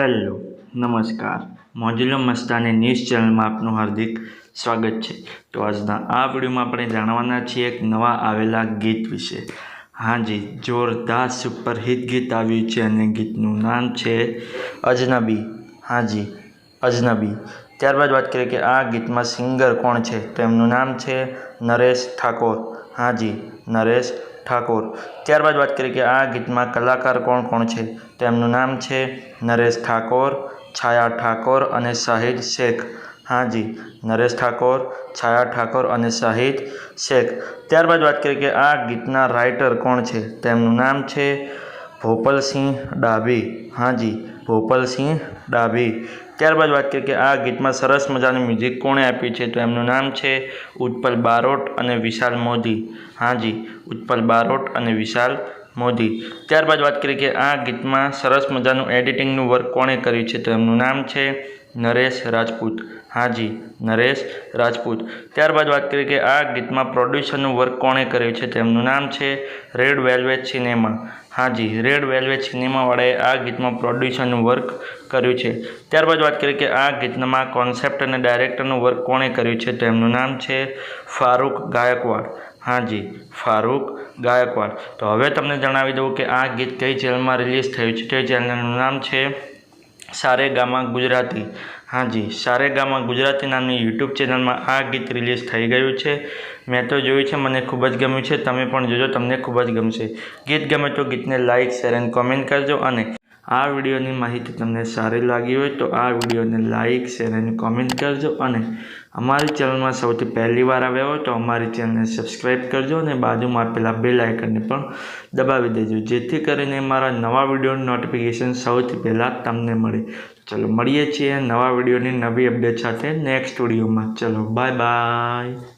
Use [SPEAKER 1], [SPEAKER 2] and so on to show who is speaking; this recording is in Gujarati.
[SPEAKER 1] હેલો નમસ્કાર મોજુલો મસ્તાની ન્યૂઝ ચેનલમાં આપનું હાર્દિક સ્વાગત છે। તો આજના આ વિડીયોમાં આપણે જાણવાના છીએ એક નવા આવેલા ગીત વિશે। હાજી, જોરદાર સુપરહિટ ગીત આવ્યું છે અને ગીતનું નામ છે અજનબી। હાજી, અજનબી। ત્યારબાદ વાત કરીએ કે આ ગીતમાં સિંગર કોણ છે, તો એમનું નામ છે નરેશ ઠાકોર। હાજી, નરેશ ઠાકોર। ત્યારબાદ વાત કરીએ કે આ ગીતમાં કલાકાર કોણ કોણ છે, તો એમનું નામ છે નરેશ ઠાકોર, છાયા ઠાકોર અને શાહિદ શેખ। હાજી, નરેશ ઠાકોર, છાયા ઠાકોર અને શાહિદ શેખ। ત્યારબાદ વાત કરીએ કે આ ગીતના રાઇટર કોણ છે, તો એમનું નામ છે ભોપલસિંહ ડાભી। હાજી, ભોપલસિંહ ડાભી। ત્યારબાદ વાત કરીએ કે આ ગીતમાં સરસ મજાનું મ્યુઝિક કોણે આપ્યું છે, તો એમનું નામ છે ઉત્પલ બારોટ અને વિશાલ મોદી। હાજી, ઉત્પલ બારોટ અને વિશાલ મોદી। ત્યારબાદ વાત કરીએ કે આ ગીતમાં સરસ મજાનું એડિટિંગનું વર્ક કોણે કર્યું છે, તો એમનું નામ છે નરેશ રાજપૂત। હાજી, નરેશ રાજપૂત। ત્યારબાદ વાત કરીએ કે આ ગીતમાં પ્રોડ્યુસરનું વર્ક કોણે કર્યું છે, તો એમનું નામ છે રેડ વેલ્વેટ સિનેમા। હાજી, રેડ વેલ્વેટ સિનેમાવાળાએ આ ગીતમાં પ્રોડ્યુસરનું વર્ક કર્યું છે। ત્યારબાદ વાત કરીએ કે આ ગીતમાં કોન્સેપ્ટ અને ડાયરેક્ટરનું વર્ક કોણે કર્યું છે, તો એમનું નામ છે ફારૂક ગાયકવાડ। હાજી, ફારૂક ગાયકવાડ। તો હવે તમને જણાવી દઉં કે આ ગીત કઈ ચેનલમાં રિલીઝ થયું છે, તે ચેનલનું નામ છે સારેગામા ગુજરાતી। હાજી, સારેગામા ગુજરાતી નામની યુટ્યુબ ચેનલમાં આ ગીત રિલીઝ થઈ ગયું છે। મેં તો જોયું છે, મને ખૂબ જ ગમ્યું છે, તમે પણ જોજો, તમને ખૂબ જ ગમશે। ગીત ગમે તો ગીતને લાઇક, શેર અને કોમેન્ટ કરજો અને આ વિડીયોની માહિતી તમને સારી લાગી હોય તો આ વિડીયોને લાઇક, શેર અને કોમેન્ટ કરજો અને અમારી ચેનલમાં સૌથી પહેલી વાર આવ્યા હોય તો અમારી ચેનલને સબસ્ક્રાઈબ કરજો અને બાજુમાં આપેલા બેલ આઇકનને પણ દબાવી દેજો, જેથી કરીને મારા નવા વિડીયોની નોટિફિકેશન સૌથી પહેલાં તમને મળે। ચલો મળીએ છીએ નવા વિડીયોની નવી અપડેટ સાથે નેક્સ્ટ વિડીયોમાં। ચલો બાય બાય।